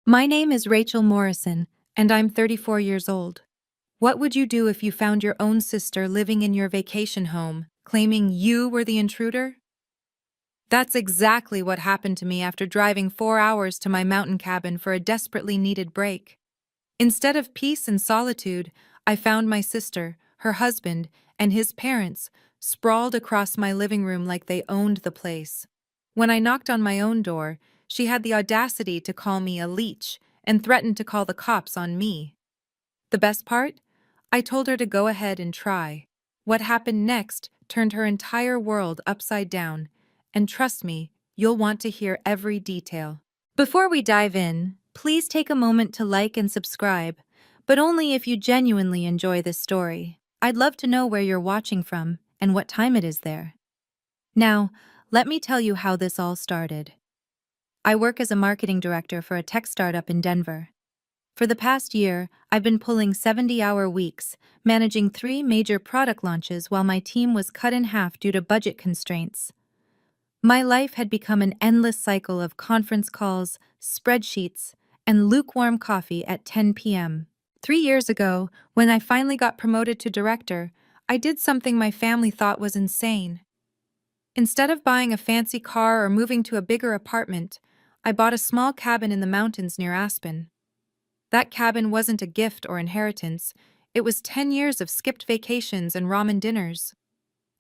My name is Rachel Morrison, and I'm 34 years old. What would you do if you found your own sister living in your vacation home, claiming you were the intruder? That's exactly what happened to me after driving 4 hours to my mountain cabin for a desperately needed break. Instead of peace and solitude, I found my sister, her husband, and his parents sprawled across my living room like they owned the place. When I knocked on my own door, she had the audacity to call me a leech and threatened to call the cops on me. The best part? I told her to go ahead and try. What happened next turned her entire world upside down, and trust me, you'll want to hear every detail. Before we dive in, please take a moment to like and subscribe, but only if you genuinely enjoy this story. I'd love to know where you're watching from and what time it is there. Now, let me tell you how this all started. I work as a marketing director for a tech startup in Denver. For the past year, I've been pulling 70-hour weeks, managing 3 major product launches while my team was cut in half due to budget constraints. My life had become an endless cycle of conference calls, spreadsheets, and lukewarm coffee at 10 p.m. 3 years ago, when I finally got promoted to director, I did something my family thought was insane. Instead of buying a fancy car or moving to a bigger apartment, I bought a small cabin in the mountains near Aspen. That cabin wasn't a gift or inheritance, it was 10 years of skipped vacations and ramen dinners.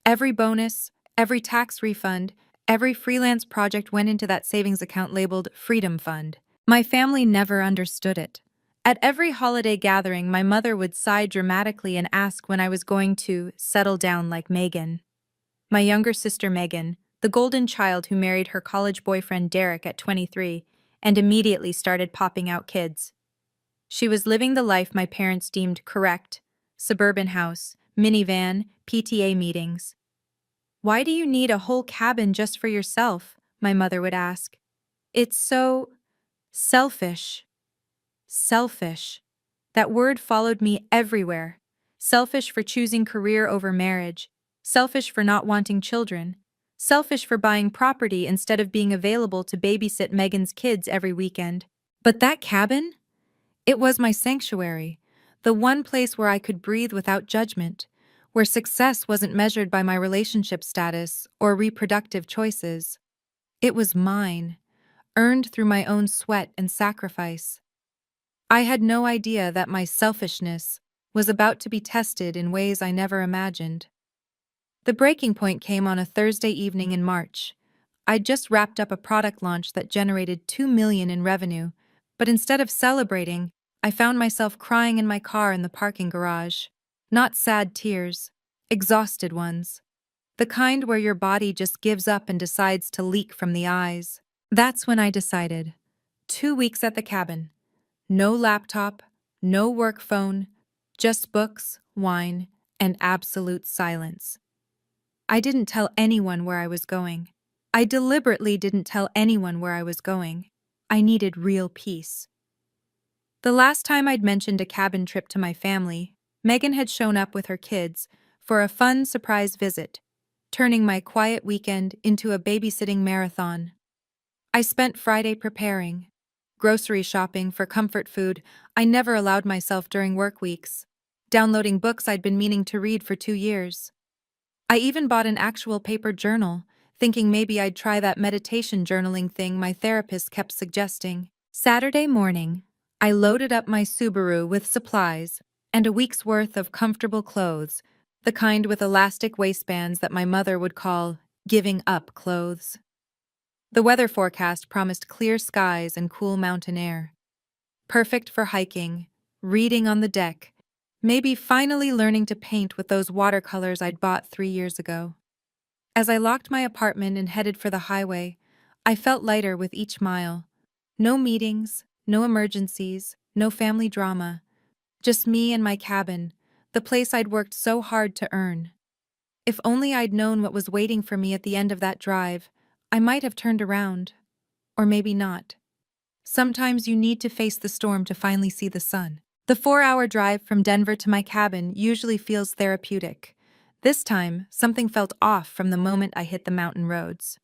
Every bonus, every tax refund, every freelance project went into that savings account labeled Freedom Fund. My family never understood it. At every holiday gathering, my mother would sigh dramatically and ask when I was going to settle down like Megan. My younger sister Megan, the golden child who married her college boyfriend Derek at 23 and immediately started popping out kids. She was living the life my parents deemed correct: suburban house, minivan, PTA meetings. "Why do you need a whole cabin just for yourself?" my mother would ask. "It's so selfish." Selfish. That word followed me everywhere. Selfish for choosing career over marriage. Selfish for not wanting children. Selfish for buying property instead of being available to babysit Megan's kids every weekend. But that cabin? It was my sanctuary, the one place where I could breathe without judgment, where success wasn't measured by my relationship status or reproductive choices. It was mine, earned through my own sweat and sacrifice. I had no idea that my selfishness was about to be tested in ways I never imagined. The breaking point came on a Thursday evening in March. I'd just wrapped up a product launch that generated $2 million in revenue, but instead of celebrating, I found myself crying in my car in the parking garage. Not sad tears, exhausted ones. The kind where your body just gives up and decides to leak from the eyes. That's when I decided. 2 weeks at the cabin. No laptop, no work phone, just books, wine, and absolute silence. I didn't tell anyone where I was going. I deliberately didn't tell anyone where I was going. I needed real peace. The last time I'd mentioned a cabin trip to my family, Megan had shown up with her kids for a fun surprise visit, turning my quiet weekend into a babysitting marathon. I spent Friday preparing, grocery shopping for comfort food I never allowed myself during work weeks, downloading books I'd been meaning to read for 2 years. I even bought an actual paper journal, thinking maybe I'd try that meditation journaling thing my therapist kept suggesting. Saturday morning, I loaded up my Subaru with supplies and a week's worth of comfortable clothes, the kind with elastic waistbands that my mother would call giving up clothes. The weather forecast promised clear skies and cool mountain air. Perfect for hiking, reading on the deck, maybe finally learning to paint with those watercolors I'd bought 3 years ago. As I locked my apartment and headed for the highway, I felt lighter with each mile. No meetings, no emergencies, no family drama. Just me and my cabin, the place I'd worked so hard to earn. If only I'd known what was waiting for me at the end of that drive, I might have turned around. Or maybe not. Sometimes you need to face the storm to finally see the sun. The 4-hour drive from Denver to my cabin usually feels therapeutic. This time, something felt off from the moment I hit the mountain roads.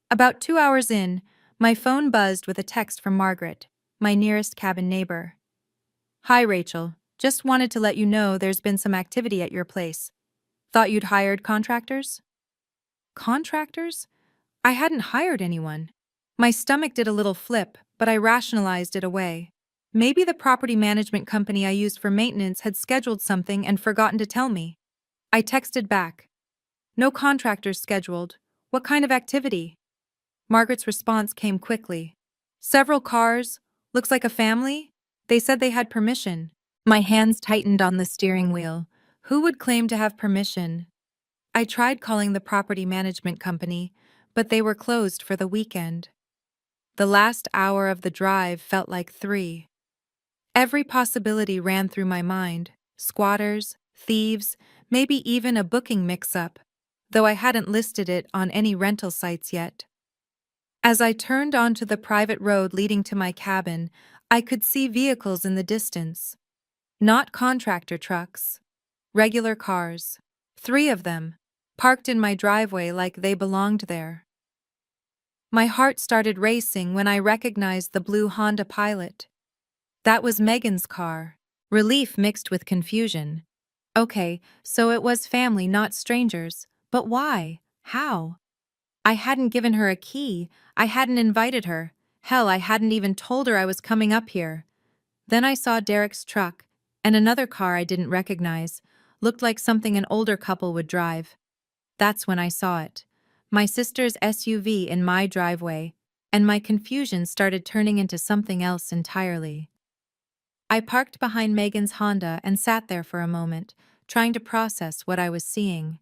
About 2 hours in, My phone buzzed with a text from Margaret, my nearest cabin neighbor. Hi, Rachel. Just wanted to let you know there's been some activity at your place. Thought you'd hired contractors? Contractors? I hadn't hired anyone. My stomach did a little flip, but I rationalized it away. Maybe the property management company I used for maintenance had scheduled something and forgotten to tell me. I texted back. No contractors scheduled. What kind of activity? Margaret's response came quickly. Several cars. Looks like a family? They said they had permission. My hands tightened on the steering wheel. Who would claim to have permission? I tried calling the property management company, but they were closed for the weekend. The last hour of the drive felt like 3. Every possibility ran through my mind: squatters, thieves, maybe even a booking mix-up, though I hadn't listed it on any rental sites yet. As I turned onto the private road leading to my cabin, I could see vehicles in the distance. Not contractor trucks. Regular cars. 3 of them, parked in my driveway like they belonged there. My heart started racing when I recognized the blue Honda Pilot. That was Megan's car. Relief mixed with confusion. Okay, so it was family, not strangers. But why? How? I hadn't given her a key. I hadn't invited her. Hell, I hadn't even told her I was coming up here. Then I saw Derek's truck, and another car I didn't recognize. Looked like something an older couple would drive. That's when I saw it. My sister's SUV in my driveway, and my confusion started turning into something else entirely. I parked behind Megan's Honda and sat there for a moment, trying to process what I was seeing.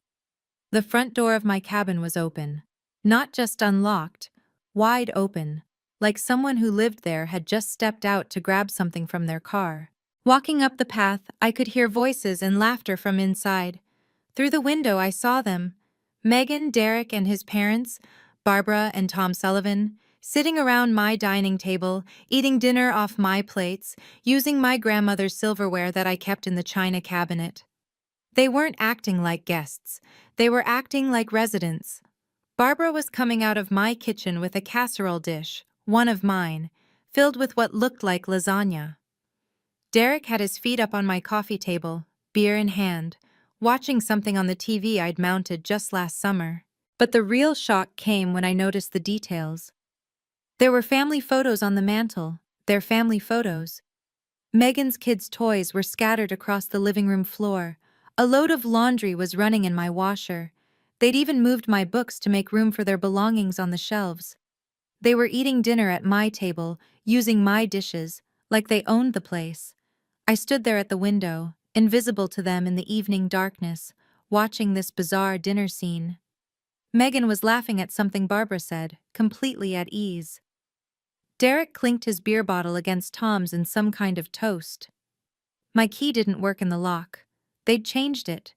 The front door of my cabin was open. Not just unlocked, wide open, like someone who lived there had just stepped out to grab something from their car. Walking up the path, I could hear voices and laughter from inside. Through the window, I saw them. Megan, Derek, and his parents, Barbara and Tom Sullivan, sitting around my dining table, eating dinner off my plates, using my grandmother's silverware that I kept in the china cabinet. They weren't acting like guests. They were acting like residents. Barbara was coming out of my kitchen with a casserole dish, one of mine, filled with what looked like lasagna. Derek had his feet up on my coffee table, beer in hand, watching something on the TV I'd mounted just last summer. But the real shock came when I noticed the details. There were family photos on the mantel, their family photos. Megan's kids' toys were scattered across the living room floor. A load of laundry was running in my washer. They'd even moved my books to make room for their belongings on the shelves. They were eating dinner at my table, using my dishes, like they owned the place. I stood there at the window, invisible to them in the evening darkness, watching this bizarre dinner scene. Megan was laughing at something Barbara said, completely at ease. Derek clinked his beer bottle against Tom's in some kind of toast. My key didn't work in the lock. They'd changed it.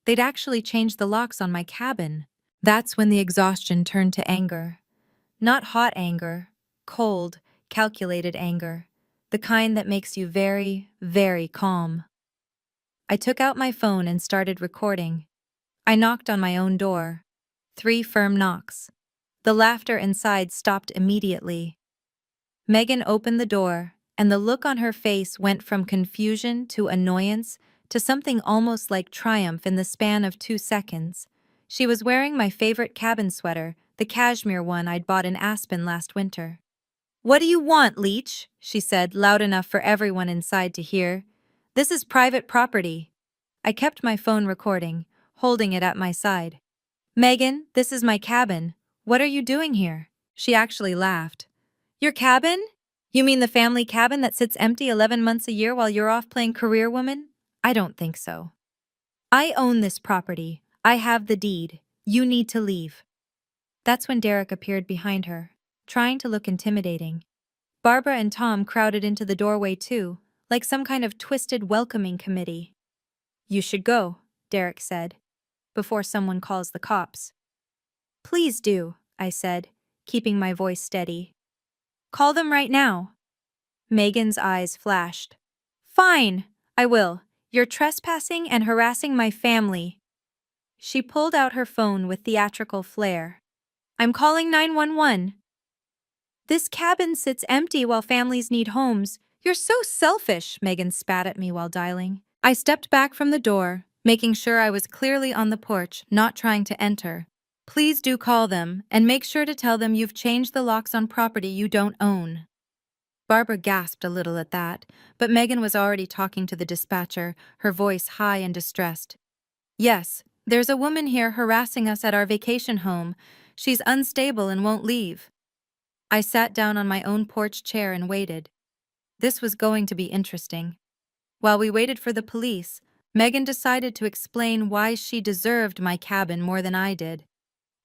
They'd actually changed the locks on my cabin. That's when the exhaustion turned to anger. Not hot anger, cold, calculated anger. The kind that makes you very, very calm. I took out my phone and started recording. I knocked on my own door. 3 firm knocks. The laughter inside stopped immediately. Megan opened the door, and the look on her face went from confusion to annoyance to something almost like triumph in the span of 2 seconds. She was wearing my favorite cabin sweater, the cashmere one I'd bought in Aspen last winter. "What do you want, Leech?" she said, loud enough for everyone inside to hear. "This is private property." I kept my phone recording, holding it at my side. "Megan, this is my cabin. What are you doing here?" She actually laughed. "Your cabin? You mean the family cabin that sits empty 11 months a year while you're off playing career woman? I don't think so. I own this property. I have the deed. You need to leave." That's when Derek appeared behind her, trying to look intimidating. Barbara and Tom crowded into the doorway too, like some kind of twisted welcoming committee. "You should go," Derek said, "before someone calls the cops." "Please do," I said, keeping my voice steady. "Call them right now." Megan's eyes flashed. "Fine, I will. You're trespassing and harassing my family." She pulled out her phone with theatrical flair. "I'm calling 911. This cabin sits empty while families need homes. You're so selfish, Megan spat at me while dialing. I stepped back from the door, making sure I was clearly on the porch, not trying to enter. Please do call them, and make sure to tell them you've changed the locks on property you don't own. Barbara gasped a little at that, but Megan was already talking to the dispatcher, her voice high and distressed. Yes, there's a woman here harassing us at our vacation home. She's unstable and won't leave. I sat down on my own porch chair and waited. This was going to be interesting. While we waited for the police, Megan decided to explain why she deserved my cabin more than I did.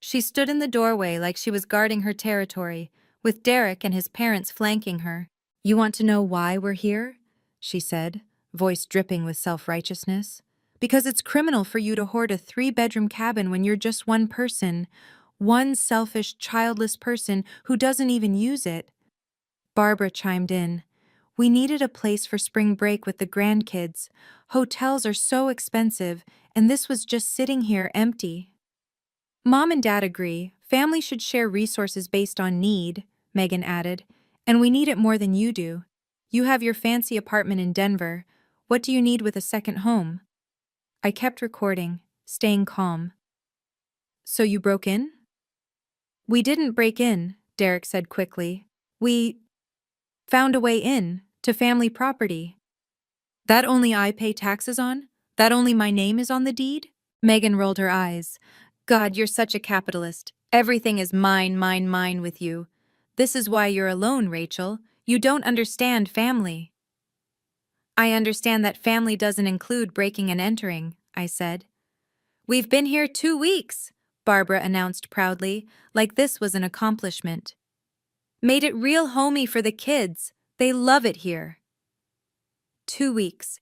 She stood in the doorway like she was guarding her territory, with Derek and his parents flanking her. You want to know why we're here? She said, voice dripping with self-righteousness. Because it's criminal for you to hoard a 3-bedroom cabin when you're just one person, one selfish, childless person who doesn't even use it. Barbara chimed in. We needed a place for spring break with the grandkids. Hotels are so expensive, and this was just sitting here empty. Mom and Dad agree. Family should share resources based on need, Megan added, and we need it more than you do. You have your fancy apartment in Denver. What do you need with a second home? I kept recording, staying calm. So you broke in? We didn't break in, Derek said quickly. We found a way in, to family property. That only I pay taxes on? That only my name is on the deed? Megan rolled her eyes. God, you're such a capitalist. Everything is mine, mine, mine with you. This is why you're alone, Rachel. You don't understand family. I understand that family doesn't include breaking and entering, I said. We've been here 2 weeks, Barbara announced proudly, like this was an accomplishment. Made it real homey for the kids. They love it here. 2 weeks.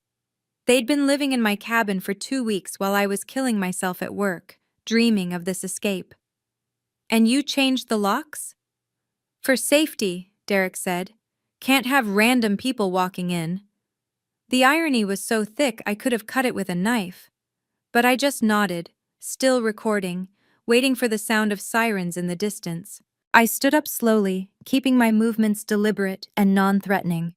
They'd been living in my cabin for 2 weeks while I was killing myself at work, dreaming of this escape. And you changed the locks? For safety, Derek said. Can't have random people walking in. The irony was so thick I could have cut it with a knife. But I just nodded, still recording, waiting for the sound of sirens in the distance. I stood up slowly, keeping my movements deliberate and non-threatening.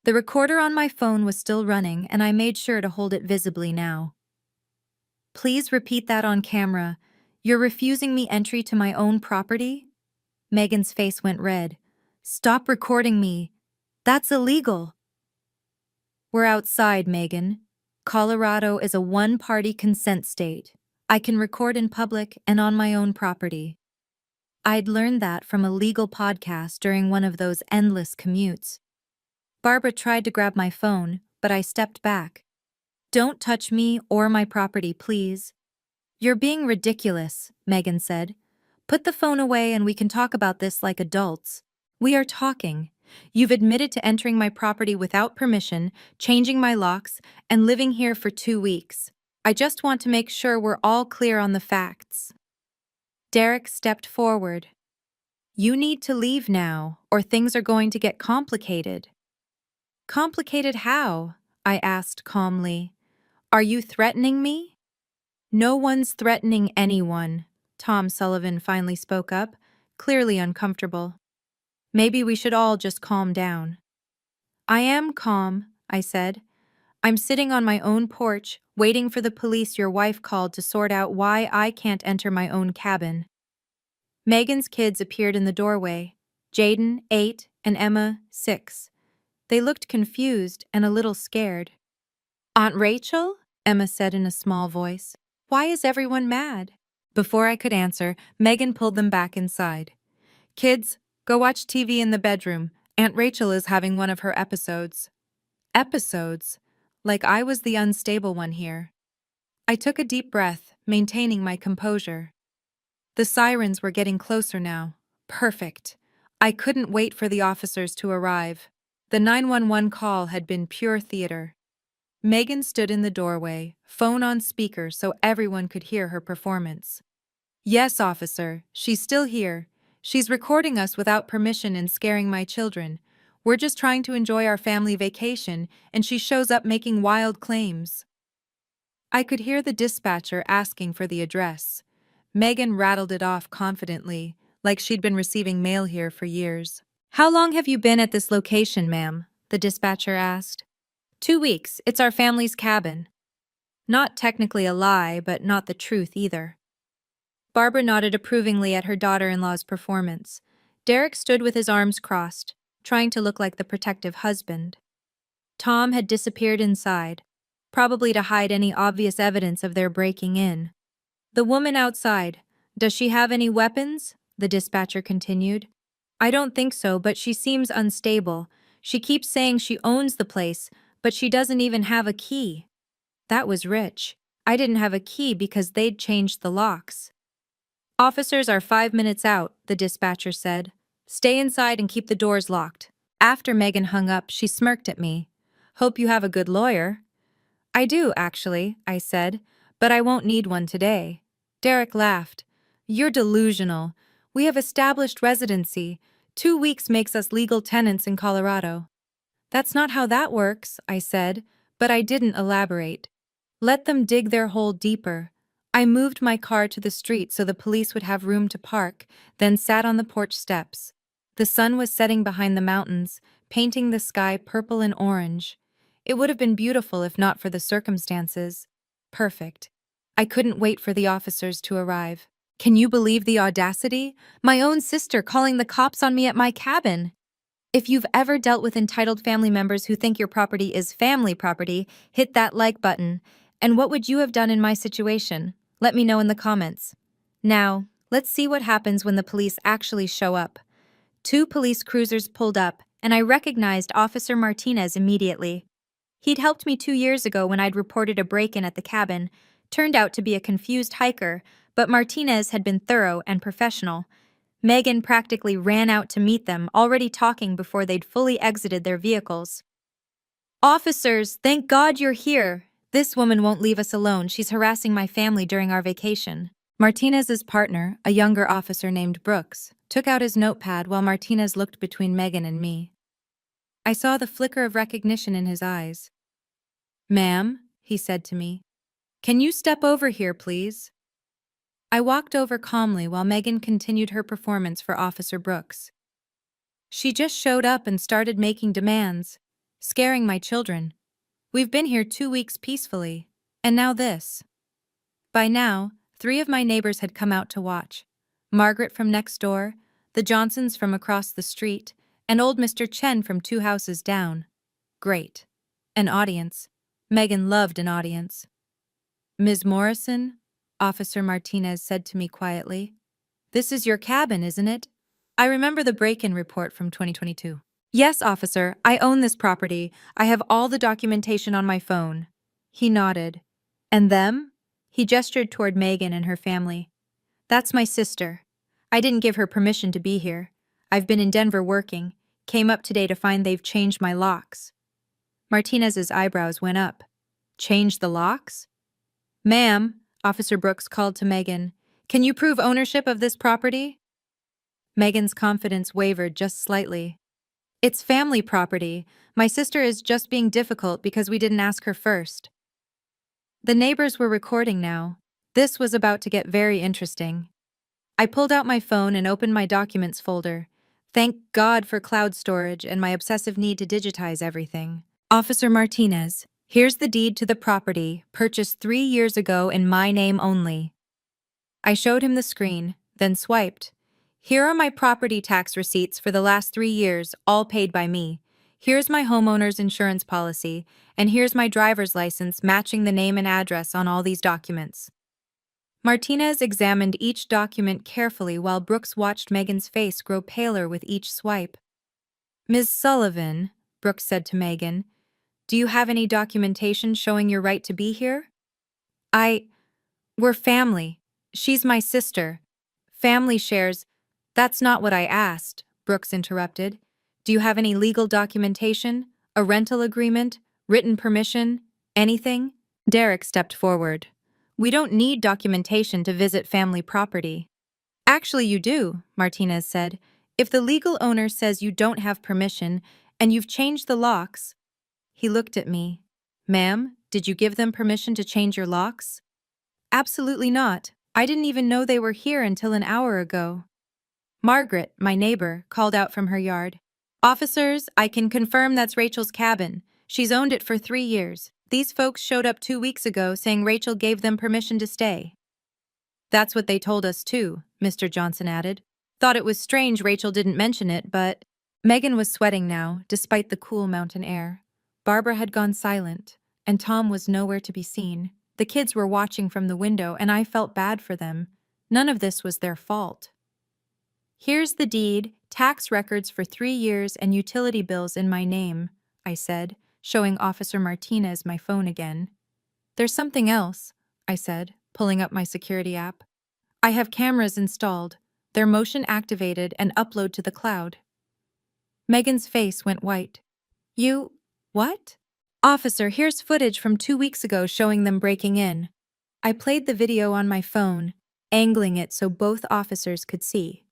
The recorder on my phone was still running, and I made sure to hold it visibly now. Please repeat that on camera. You're refusing me entry to my own property? Megan's face went red. Stop recording me. That's illegal. We're outside, Megan. Colorado is a one-party consent state. I can record in public and on my own property. I'd learned that from a legal podcast during one of those endless commutes. Barbara tried to grab my phone, but I stepped back. Don't touch me or my property, please. You're being ridiculous, Megan said. Put the phone away and we can talk about this like adults. We are talking. You've admitted to entering my property without permission, changing my locks, and living here for 2 weeks. I just want to make sure we're all clear on the facts. Derek stepped forward. You need to leave now, or things are going to get complicated. Complicated how? I asked calmly. Are you threatening me? No one's threatening anyone, Tom Sullivan finally spoke up, clearly uncomfortable. Maybe we should all just calm down. I am calm, I said. I'm sitting on my own porch, waiting for the police your wife called to sort out why I can't enter my own cabin. Megan's kids appeared in the doorway, Jaden, 8, and Emma, 6. They looked confused and a little scared. Aunt Rachel? Emma said in a small voice. Why is everyone mad? Before I could answer, Megan pulled them back inside. Kids, go watch TV in the bedroom. Aunt Rachel is having one of her episodes. Episodes? Like I was the unstable one here. I took a deep breath, maintaining my composure. The sirens were getting closer now. Perfect. I couldn't wait for the officers to arrive. The 911 call had been pure theater. Megan stood in the doorway, phone on speaker so everyone could hear her performance. Yes, officer, she's still here. She's recording us without permission and scaring my children. We're just trying to enjoy our family vacation, and she shows up making wild claims. I could hear the dispatcher asking for the address. Megan rattled it off confidently, like she'd been receiving mail here for years. How long have you been at this location, ma'am? The dispatcher asked. 2 weeks. It's our family's cabin. Not technically a lie, but not the truth either. Barbara nodded approvingly at her daughter-in-law's performance. Derek stood with his arms crossed, trying to look like the protective husband. Tom had disappeared inside, probably to hide any obvious evidence of their breaking in. The woman outside, does she have any weapons? The dispatcher continued. I don't think so, but she seems unstable. She keeps saying she owns the place, but she doesn't even have a key. That was rich. I didn't have a key because they'd changed the locks. Officers are 5 minutes out, the dispatcher said. Stay inside and keep the doors locked. After Megan hung up, she smirked at me. Hope you have a good lawyer. I do, actually, I said, but I won't need one today. Derek laughed. You're delusional. We have established residency. 2 weeks makes us legal tenants in Colorado. That's not how that works, I said, but I didn't elaborate. Let them dig their hole deeper. I moved my car to the street so the police would have room to park, then sat on the porch steps. The sun was setting behind the mountains, painting the sky purple and orange. It would have been beautiful if not for the circumstances. Perfect. I couldn't wait for the officers to arrive. Can you believe the audacity? My own sister calling the cops on me at my cabin. If you've ever dealt with entitled family members who think your property is family property, hit that like button. And what would you have done in my situation? Let me know in the comments. Now, let's see what happens when the police actually show up. 2 police cruisers pulled up, and I recognized Officer Martinez immediately. He'd helped me 2 years ago when I'd reported a break-in at the cabin. Turned out to be a confused hiker, but Martinez had been thorough and professional. Megan practically ran out to meet them, already talking before they'd fully exited their vehicles. Officers, thank God you're here. This woman won't leave us alone. She's harassing my family during our vacation. Martinez's partner, a younger officer named Brooks, took out his notepad while Martinez looked between Megan and me. I saw the flicker of recognition in his eyes. Ma'am, he said to me, can you step over here, please? I walked over calmly while Megan continued her performance for Officer Brooks. She just showed up and started making demands, scaring my children. We've been here 2 weeks peacefully, and now this. By now, 3 of my neighbors had come out to watch. Margaret from next door, the Johnsons from across the street, and old Mr. Chen from 2 houses down. Great. An audience. Megan loved an audience. Ms. Morrison, Officer Martinez said to me quietly, this is your cabin, isn't it? I remember the break-in report from 2022. Yes, officer, I own this property. I have all the documentation on my phone. He nodded. And them? He gestured toward Megan and her family. That's my sister. I didn't give her permission to be here. I've been in Denver working. Came up today to find they've changed my locks. Martinez's eyebrows went up. Changed the locks? Ma'am, Officer Brooks called to Megan, can you prove ownership of this property? Megan's confidence wavered just slightly. It's family property. My sister is just being difficult because we didn't ask her first. The neighbors were recording now. This was about to get very interesting. I pulled out my phone and opened my documents folder. Thank God for cloud storage and my obsessive need to digitize everything. Officer Martinez, here's the deed to the property, purchased 3 years ago in my name only. I showed him the screen, then swiped. Here are my property tax receipts for the last 3 years, all paid by me. Here's my homeowner's insurance policy, and here's my driver's license matching the name and address on all these documents. Martinez examined each document carefully while Brooks watched Megan's face grow paler with each swipe. Ms. Sullivan, Brooks said to Megan, do you have any documentation showing your right to be here? We're family. She's my sister. Family shares. That's not what I asked, Brooks interrupted. Do you have any legal documentation? A rental agreement? Written permission? Anything? Derek stepped forward. We don't need documentation to visit family property. Actually, you do, Martinez said. If the legal owner says you don't have permission and you've changed the locks. He looked at me. Ma'am, did you give them permission to change your locks? Absolutely not. I didn't even know they were here until an hour ago. Margaret, my neighbor, called out from her yard. Officers, I can confirm that's Rachel's cabin. She's owned it for 3 years. These folks showed up 2 weeks ago saying Rachel gave them permission to stay. That's what they told us too, Mr. Johnson added. Thought it was strange Rachel didn't mention it, but… Megan was sweating now, despite the cool mountain air. Barbara had gone silent, and Tom was nowhere to be seen. The kids were watching from the window, and I felt bad for them. None of this was their fault. Here's the deed, tax records for 3 years, and utility bills in my name, I said, showing Officer Martinez my phone again. There's something else, I said, pulling up my security app. I have cameras installed. They're motion activated and upload to the cloud. Megan's face went white. You… what? Officer, here's footage from 2 weeks ago showing them breaking in. I played the video on my phone, angling it so both officers could see.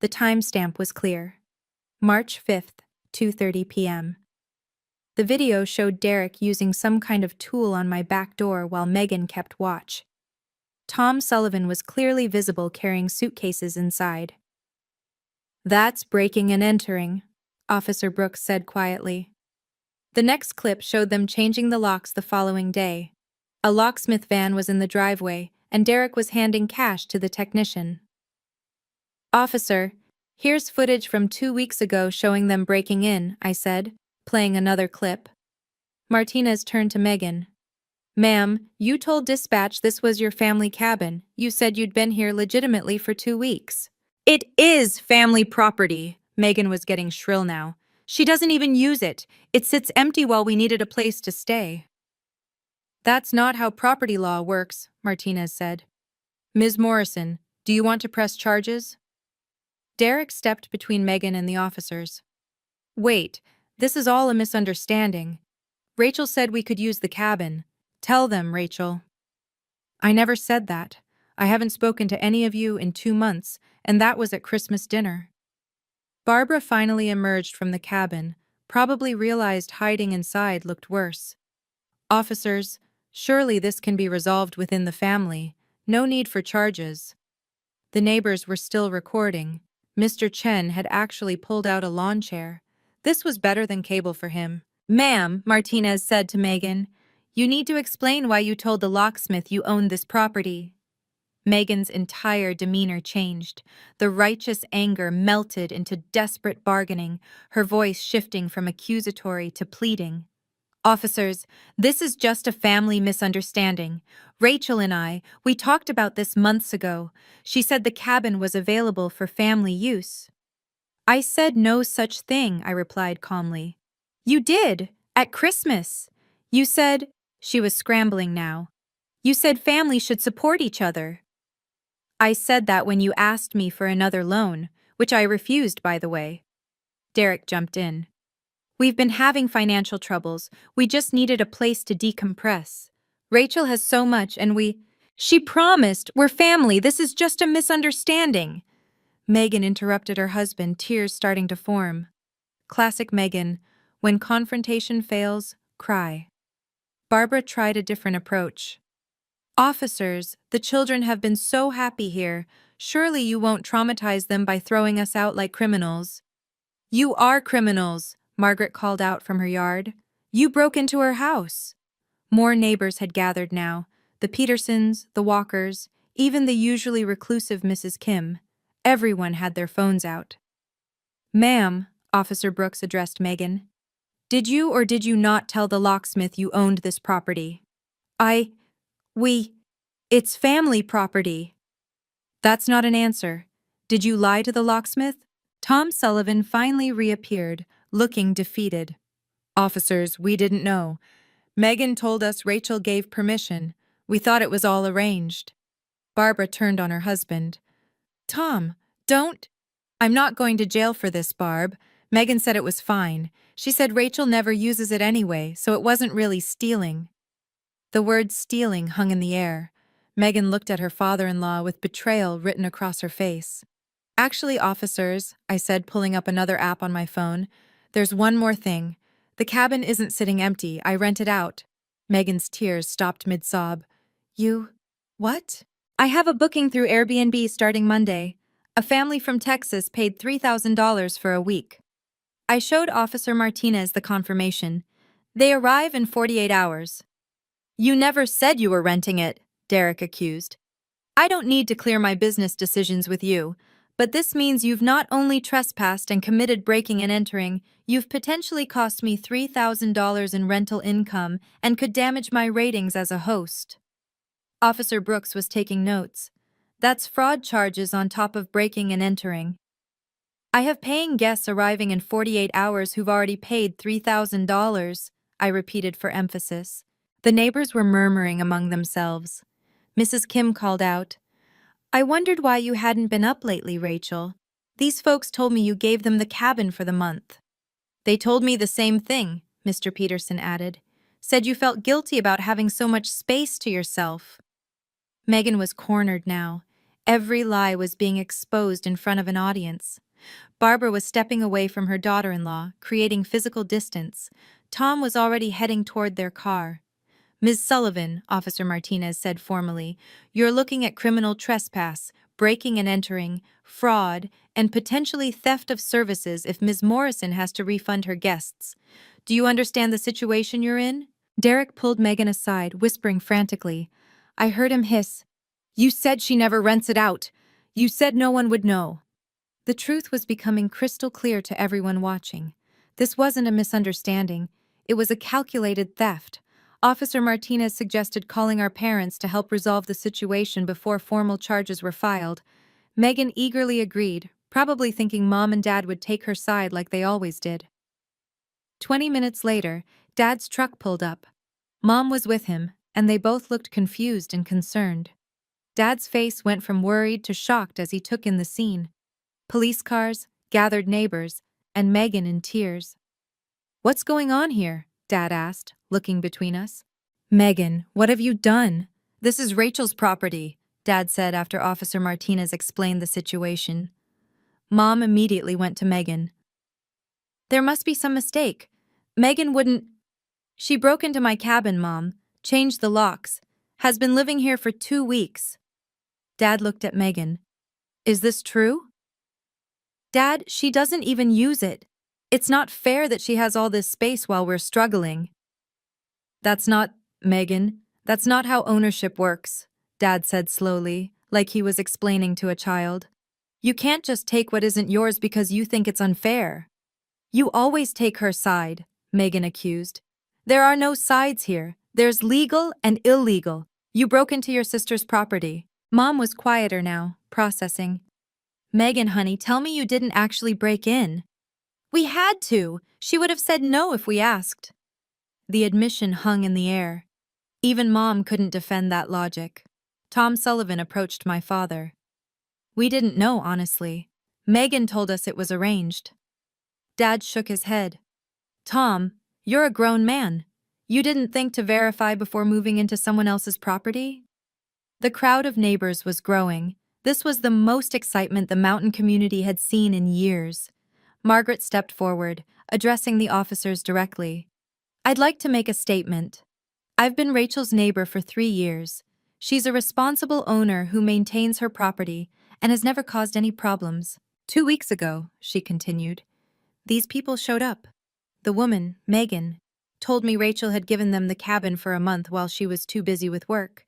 The timestamp was clear. March 5th, 2:30 p.m. The video showed Derek using some kind of tool on my back door while Megan kept watch. Tom Sullivan was clearly visible carrying suitcases inside. That's breaking and entering, Officer Brooks said quietly. The next clip showed them changing the locks the following day. A locksmith van was in the driveway, and Derek was handing cash to the technician. Officer, here's footage from 2 weeks ago showing them breaking in, I said, playing another clip. Martinez turned to Megan. Ma'am, you told dispatch this was your family cabin. You said you'd been here legitimately for 2 weeks. It is family property. Megan was getting shrill now. She doesn't even use it. It sits empty while we needed a place to stay. That's not how property law works, Martinez said. Ms. Morrison, do you want to press charges? Derek stepped between Megan and the officers. Wait, this is all a misunderstanding. Rachel said we could use the cabin. Tell them, Rachel. I never said that. I haven't spoken to any of you in 2 months, and that was at Christmas dinner. Barbara finally emerged from the cabin, probably realized hiding inside looked worse. Officers, surely this can be resolved within the family. No need for charges. The neighbors were still recording. Mr. Chen had actually pulled out a lawn chair. This was better than cable for him. Ma'am, Martinez said to Megan, you need to explain why you told the locksmith you owned this property. Megan's entire demeanor changed. The righteous anger melted into desperate bargaining, her voice shifting from accusatory to pleading. Officers, this is just a family misunderstanding. Rachel and I, we talked about this months ago. She said the cabin was available for family use. I said no such thing, I replied calmly. You did, at Christmas. You said, she was scrambling now. You said family should support each other. I said that when you asked me for another loan, which I refused, by the way. Derek jumped in. We've been having financial troubles. We just needed a place to decompress. Rachel has so much and She promised, we're family, this is just a misunderstanding. Megan interrupted her husband, tears starting to form. Classic Megan, when confrontation fails, cry. Barbara tried a different approach. Officers, the children have been so happy here. Surely you won't traumatize them by throwing us out like criminals. You are criminals, Margaret called out from her yard. You broke into her house. More neighbors had gathered now. The Petersons, the Walkers, even the usually reclusive Mrs. Kim. Everyone had their phones out. Ma'am, Officer Brooks addressed Megan. Did you or did you not tell the locksmith you owned this property? It's family property. That's not an answer. Did you lie to the locksmith? Tom Sullivan finally reappeared, looking defeated. Officers, we didn't know. Megan told us Rachel gave permission. We thought it was all arranged. Barbara turned on her husband. Tom, don't… I'm not going to jail for this, Barb. Megan said it was fine. She said Rachel never uses it anyway, so it wasn't really stealing. The word stealing hung in the air. Megan looked at her father-in-law with betrayal written across her face. Actually, officers, I said, pulling up another app on my phone, there's one more thing. The cabin isn't sitting empty. I rent it out. Megan's tears stopped mid-sob. You… what? I have a booking through Airbnb starting Monday. A family from Texas paid $3,000 for a week. I showed Officer Martinez the confirmation. They arrive in 48 hours. You never said you were renting it, Derek accused. I don't need to clear my business decisions with you, but this means you've not only trespassed and committed breaking and entering, you've potentially cost me $3,000 in rental income and could damage my ratings as a host. Officer Brooks was taking notes. That's fraud charges on top of breaking and entering. I have paying guests arriving in 48 hours who've already paid $3,000, I repeated for emphasis. The neighbors were murmuring among themselves. Mrs. Kim called out, I wondered why you hadn't been up lately, Rachel. These folks told me you gave them the cabin for the month. They told me the same thing, Mr. Peterson added. Said you felt guilty about having so much space to yourself. Megan was cornered now. Every lie was being exposed in front of an audience. Barbara was stepping away from her daughter-in-law, creating physical distance. Tom was already heading toward their car. Ms. Sullivan, Officer Martinez said formally, you're looking at criminal trespass, breaking and entering, fraud, and potentially theft of services if Ms. Morrison has to refund her guests. Do you understand the situation you're in? Derek pulled Megan aside, whispering frantically. I heard him hiss. You said she never rents it out. You said no one would know. The truth was becoming crystal clear to everyone watching. This wasn't a misunderstanding. It was a calculated theft. Officer Martinez suggested calling our parents to help resolve the situation before formal charges were filed. Megan eagerly agreed, probably thinking Mom and Dad would take her side like they always did. 20 minutes later, Dad's truck pulled up. Mom was with him, and they both looked confused and concerned. Dad's face went from worried to shocked as he took in the scene. Police cars, gathered neighbors, and Megan in tears. What's going on here? Dad asked, looking between us. Megan, what have you done? This is Rachel's property, Dad said after Officer Martinez explained the situation. Mom immediately went to Megan. There must be some mistake. Megan wouldn't... She broke into my cabin, Mom, changed the locks, has been living here for 2 weeks. Dad looked at Megan. Is this true? Dad, she doesn't even use it. It's not fair that she has all this space while we're struggling. That's not, Megan, that's not how ownership works, Dad said slowly, like he was explaining to a child. You can't just take what isn't yours because you think it's unfair. You always take her side, Megan accused. There are no sides here. There's legal and illegal. You broke into your sister's property. Mom was quieter now, processing. Megan, honey, tell me you didn't actually break in. We had to. She would have said no if we asked. The admission hung in the air. Even Mom couldn't defend that logic. Tom Sullivan approached my father. We didn't know, honestly. Megan told us it was arranged. Dad shook his head. Tom, you're a grown man. You didn't think to verify before moving into someone else's property? The crowd of neighbors was growing. This was the most excitement the mountain community had seen in years. Margaret stepped forward, addressing the officers directly. I'd like to make a statement. I've been Rachel's neighbor for 3 years. She's a responsible owner who maintains her property and has never caused any problems. 2 weeks ago, she continued, these people showed up. The woman, Megan, told me Rachel had given them the cabin for a month while she was too busy with work.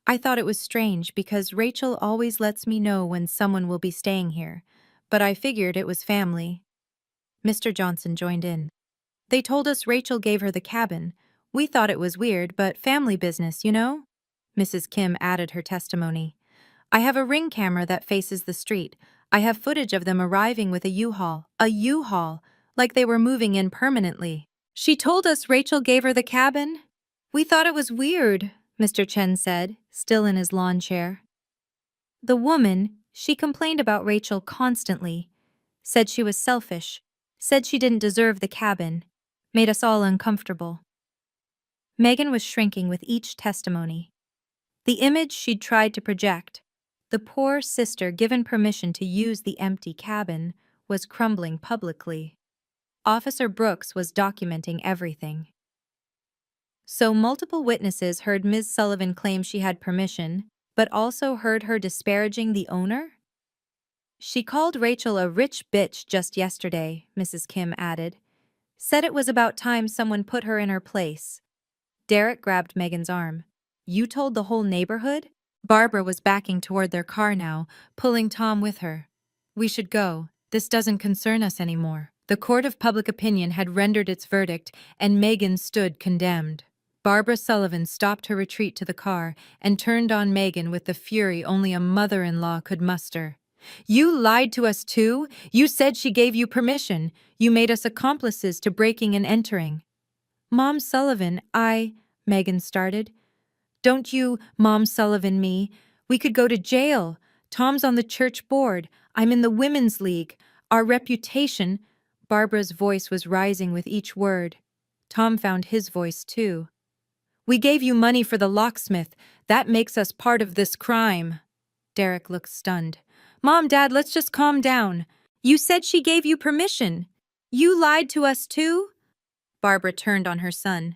I thought it was strange because Rachel always lets me know when someone will be staying here, but I figured it was family. Mr. Johnson joined in. They told us Rachel gave her the cabin. We thought it was weird, but family business, you know? Mrs. Kim added her testimony. I have a ring camera that faces the street. I have footage of them arriving with a U-Haul, like they were moving in permanently. She told us Rachel gave her the cabin. We thought it was weird, Mr. Chen said, still in his lawn chair. The woman, she complained about Rachel constantly, said she was selfish, said she didn't deserve the cabin, made us all uncomfortable. Megan was shrinking with each testimony. The image she'd tried to project, the poor sister given permission to use the empty cabin, was crumbling publicly. Officer Brooks was documenting everything. So multiple witnesses heard Ms. Sullivan claim she had permission, but also heard her disparaging the owner? She called Rachel a rich bitch just yesterday, Mrs. Kim added. Said it was about time someone put her in her place. Derek grabbed Megan's arm. You told the whole neighborhood? Barbara was backing toward their car now, pulling Tom with her. We should go. This doesn't concern us anymore. The court of public opinion had rendered its verdict, and Megan stood condemned. Barbara Sullivan stopped her retreat to the car and turned on Megan with the fury only a mother-in-law could muster. You lied to us too? You said she gave you permission. You made us accomplices to breaking and entering. Mom Sullivan, Megan started. Don't you, Mom Sullivan me. We could go to jail. Tom's on the church board. I'm in the women's league. Our reputation. Barbara's voice was rising with each word. Tom found his voice too. We gave you money for the locksmith. That makes us part of this crime. Derek looked stunned. Mom, Dad, let's just calm down. You said she gave you permission. You lied to us too? Barbara turned on her son.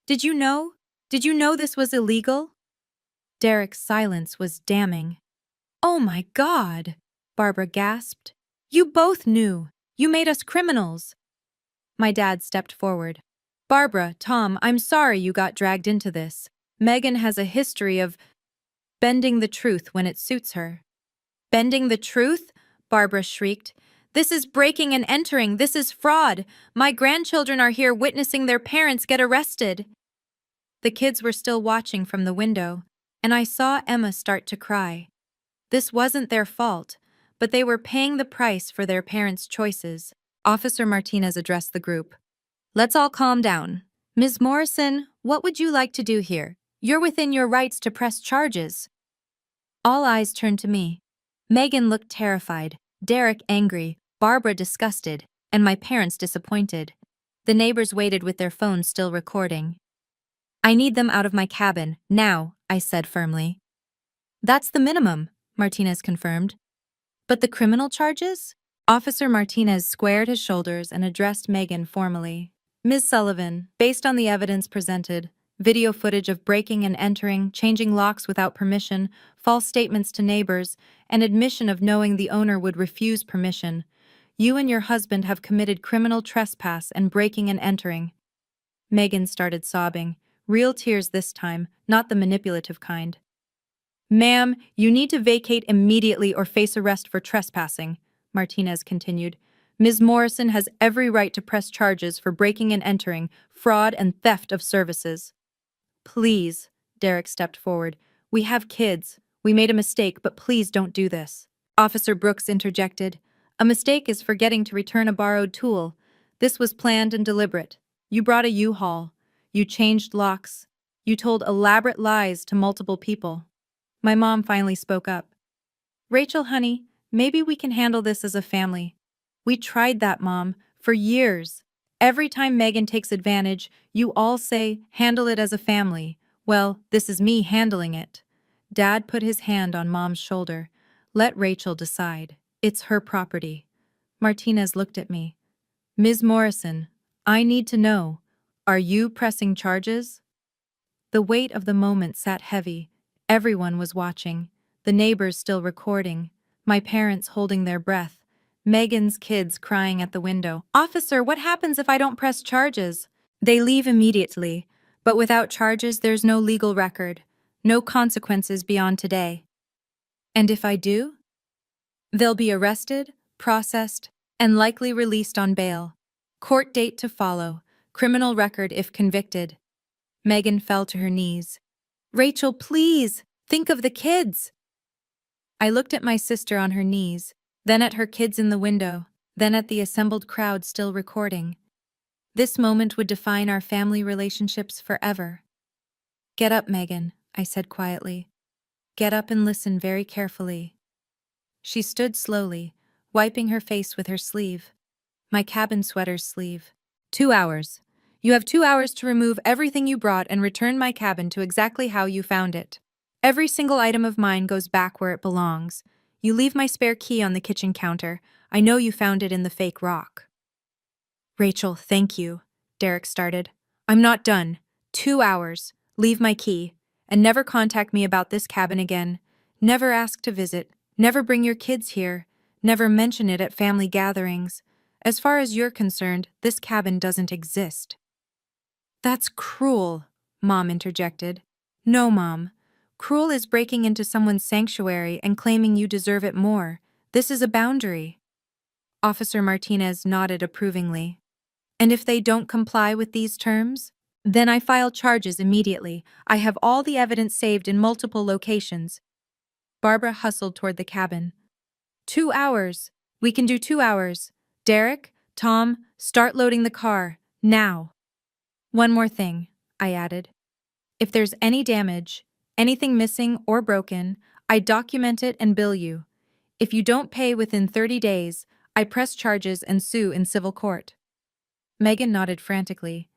Did you know? Did you know this was illegal? Derek's silence was damning. Oh my God, Barbara gasped. You both knew. You made us criminals. My dad stepped forward. Barbara, Tom, I'm sorry you got dragged into this. Megan has a history of bending the truth when it suits her. Bending the truth? Barbara shrieked. This is breaking and entering. This is fraud. My grandchildren are here witnessing their parents get arrested. The kids were still watching from the window, and I saw Emma start to cry. This wasn't their fault, but they were paying the price for their parents' choices. Officer Martinez addressed the group. Let's all calm down. Ms. Morrison, what would you like to do here? You're within your rights to press charges. All eyes turned to me. Megan looked terrified, Derek angry, Barbara disgusted, and my parents disappointed. The neighbors waited with their phones still recording. I need them out of my cabin, now, I said firmly. That's the minimum, Martinez confirmed. But the criminal charges? Officer Martinez squared his shoulders and addressed Megan formally. Ms. Sullivan, based on the evidence presented, video footage of breaking and entering, changing locks without permission, false statements to neighbors, and admission of knowing the owner would refuse permission, you and your husband have committed criminal trespass and breaking and entering. Megan started sobbing. Real tears this time, not the manipulative kind. Ma'am, you need to vacate immediately or face arrest for trespassing, Martinez continued. Ms. Morrison has every right to press charges for breaking and entering, fraud, and theft of services. Please, Derek stepped forward. We have kids. We made a mistake, but please don't do this. Officer Brooks interjected. A mistake is forgetting to return a borrowed tool. This was planned and deliberate. You brought a U-Haul. You changed locks. You told elaborate lies to multiple people. My mom finally spoke up. Rachel, honey, maybe we can handle this as a family. We tried that, Mom, for years. Every time Megan takes advantage, you all say, handle it as a family. Well, this is me handling it. Dad put his hand on Mom's shoulder. Let Rachel decide. It's her property. Martinez looked at me. Ms. Morrison, I need to know. Are you pressing charges? The weight of the moment sat heavy. Everyone was watching. The neighbors still recording. My parents holding their breath. Megan's kids crying at the window. Officer, what happens if I don't press charges? They leave immediately. But without charges, there's no legal record. No consequences beyond today. And if I do? They'll be arrested, processed, and likely released on bail. Court date to follow. Criminal record if convicted. Megan fell to her knees. Rachel, please, think of the kids. I looked at my sister on her knees, then at her kids in the window, then at the assembled crowd still recording. This moment would define our family relationships forever. Get up, Megan, I said quietly. Get up and listen very carefully. She stood slowly, wiping her face with her sleeve. My cabin sweater's sleeve. 2 hours. You have 2 hours to remove everything you brought and return my cabin to exactly how you found it. Every single item of mine goes back where it belongs. You leave my spare key on the kitchen counter. I know you found it in the fake rock. Rachel, thank you, Derek started. I'm not done. 2 hours. Leave my key. And never contact me about this cabin again. Never ask to visit. Never bring your kids here. Never mention it at family gatherings. As far as you're concerned, this cabin doesn't exist. That's cruel, Mom interjected. No, Mom. Cruel is breaking into someone's sanctuary and claiming you deserve it more. This is a boundary. Officer Martinez nodded approvingly. And if they don't comply with these terms? Then I file charges immediately. I have all the evidence saved in multiple locations. Barbara hustled toward the cabin. 2 hours. We can do 2 hours. Derek, Tom, start loading the car. Now. One more thing, I added. If there's any damage, anything missing or broken, I document it and bill you. If you don't pay within 30 days, I press charges and sue in civil court. Megan nodded frantically.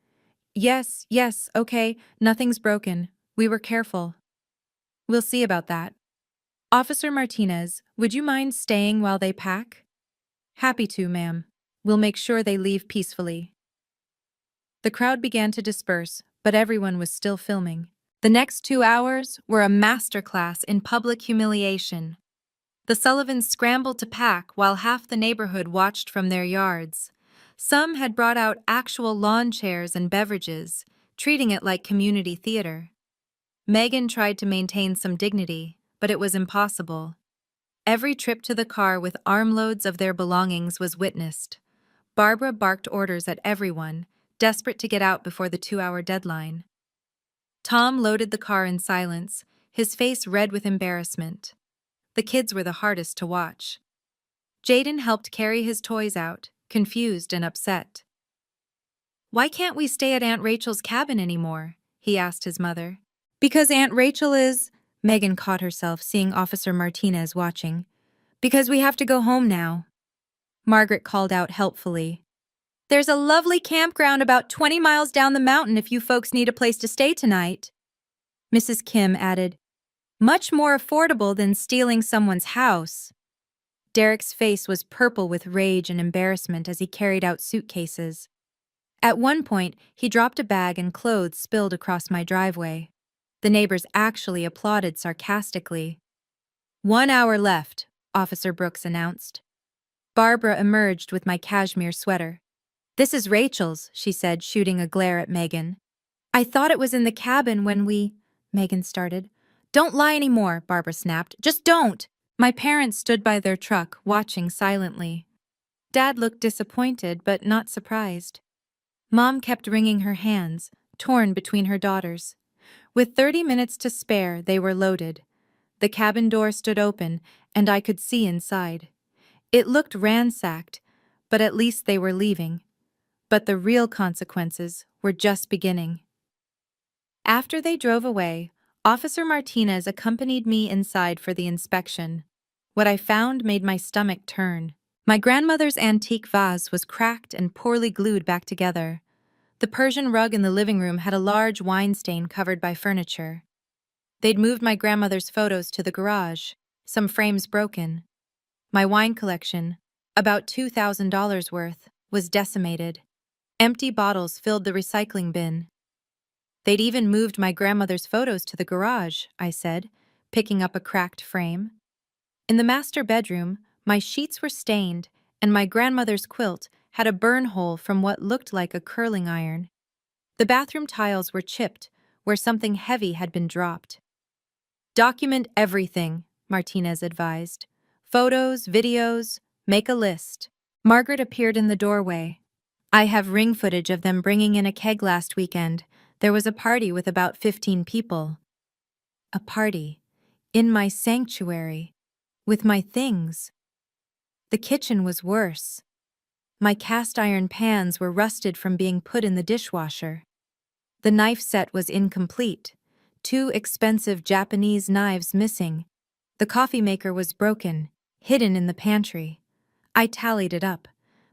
Yes, okay, nothing's broken. We were careful. We'll see about that. Officer Martinez, would you mind staying while they pack? Happy to, ma'am. We'll make sure they leave peacefully. The crowd began to disperse, but everyone was still filming. The next 2 hours were a masterclass in public humiliation. The Sullivans scrambled to pack while half the neighborhood watched from their yards. Some had brought out actual lawn chairs and beverages, treating it like community theater. Megan tried to maintain some dignity, but it was impossible. Every trip to the car with armloads of their belongings was witnessed. Barbara barked orders at everyone, desperate to get out before the 2-hour deadline. Tom loaded the car in silence, his face red with embarrassment. The kids were the hardest to watch. Jaden helped carry his toys out, confused and upset. Why can't we stay at Aunt Rachel's cabin anymore? He asked his mother. Because Aunt Rachel is... Megan caught herself seeing Officer Martinez watching. Because we have to go home now. Margaret called out helpfully. There's a lovely campground about 20 miles down the mountain if you folks need a place to stay tonight. Mrs. Kim added, much more affordable than stealing someone's house. Derek's face was purple with rage and embarrassment as he carried out suitcases. At one point, he dropped a bag and clothes spilled across my driveway. The neighbors actually applauded sarcastically. 1 hour left, Officer Brooks announced. Barbara emerged with my cashmere sweater. This is Rachel's, she said, shooting a glare at Megan. I thought it was in the cabin when we... Megan started. Don't lie anymore, Barbara snapped. Just don't! My parents stood by their truck, watching silently. Dad looked disappointed, but not surprised. Mom kept wringing her hands, torn between her daughters. With 30 minutes to spare, they were loaded. The cabin door stood open, and I could see inside. It looked ransacked, but at least they were leaving. But the real consequences were just beginning. After they drove away, Officer Martinez accompanied me inside for the inspection. What I found made my stomach turn. My grandmother's antique vase was cracked and poorly glued back together. The Persian rug in the living room had a large wine stain covered by furniture. They'd moved my grandmother's photos to the garage, some frames broken. My wine collection, about $2,000 worth, was decimated. Empty bottles filled the recycling bin. They'd even moved my grandmother's photos to the garage, I said, picking up a cracked frame. In the master bedroom, my sheets were stained, and my grandmother's quilt had a burn hole from what looked like a curling iron. The bathroom tiles were chipped, where something heavy had been dropped. Document everything, Martinez advised. Photos, videos, make a list. Margaret appeared in the doorway. I have ring footage of them bringing in a keg last weekend. There was a party with about 15 people. A party. In my sanctuary. With my things. The kitchen was worse. My cast iron pans were rusted from being put in the dishwasher. The knife set was incomplete. 2 expensive Japanese knives missing. The coffee maker was broken, hidden in the pantry. I tallied it up.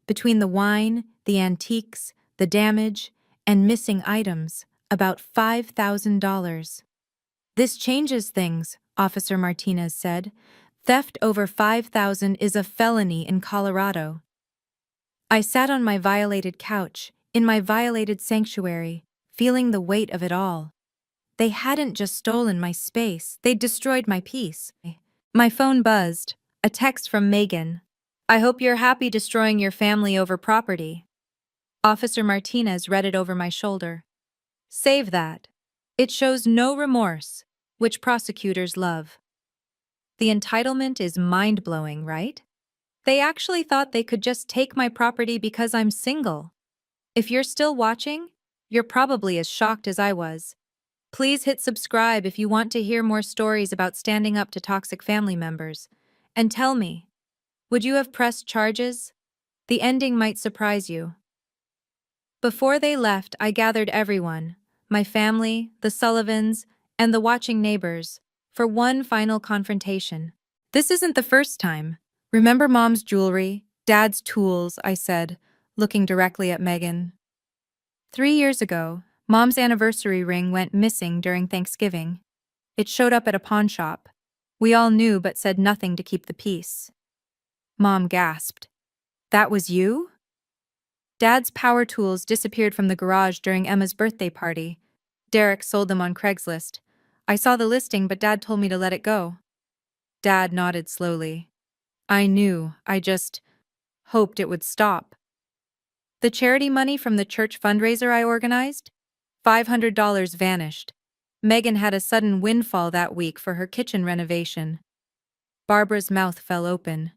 Between the wine, the antiques, the damage, and missing items, about $5,000. This changes things, Officer Martinez said. Theft over $5,000 is a felony in Colorado. I sat on my violated couch, in my violated sanctuary, feeling the weight of it all. They hadn't just stolen my space, they'd destroyed my peace. My phone buzzed, a text from Megan. I hope you're happy destroying your family over property. Officer Martinez read it over my shoulder. Save that. It shows no remorse, which prosecutors love. The entitlement is mind-blowing, right? They actually thought they could just take my property because I'm single. If you're still watching, you're probably as shocked as I was. Please hit subscribe if you want to hear more stories about standing up to toxic family members. And tell me, would you have pressed charges? The ending might surprise you. Before they left, I gathered everyone, my family, the Sullivans, and the watching neighbors, for one final confrontation. This isn't the first time. Remember Mom's jewelry, Dad's tools, I said, looking directly at Megan. 3 years ago, Mom's anniversary ring went missing during Thanksgiving. It showed up at a pawn shop. We all knew but said nothing to keep the peace. Mom gasped. That was you? Dad's power tools disappeared from the garage during Emma's birthday party. Derek sold them on Craigslist. I saw the listing, but Dad told me to let it go. Dad nodded slowly. I knew, I just hoped it would stop. The charity money from the church fundraiser I organized? $500 vanished. Megan had a sudden windfall that week for her kitchen renovation. Barbara's mouth fell open.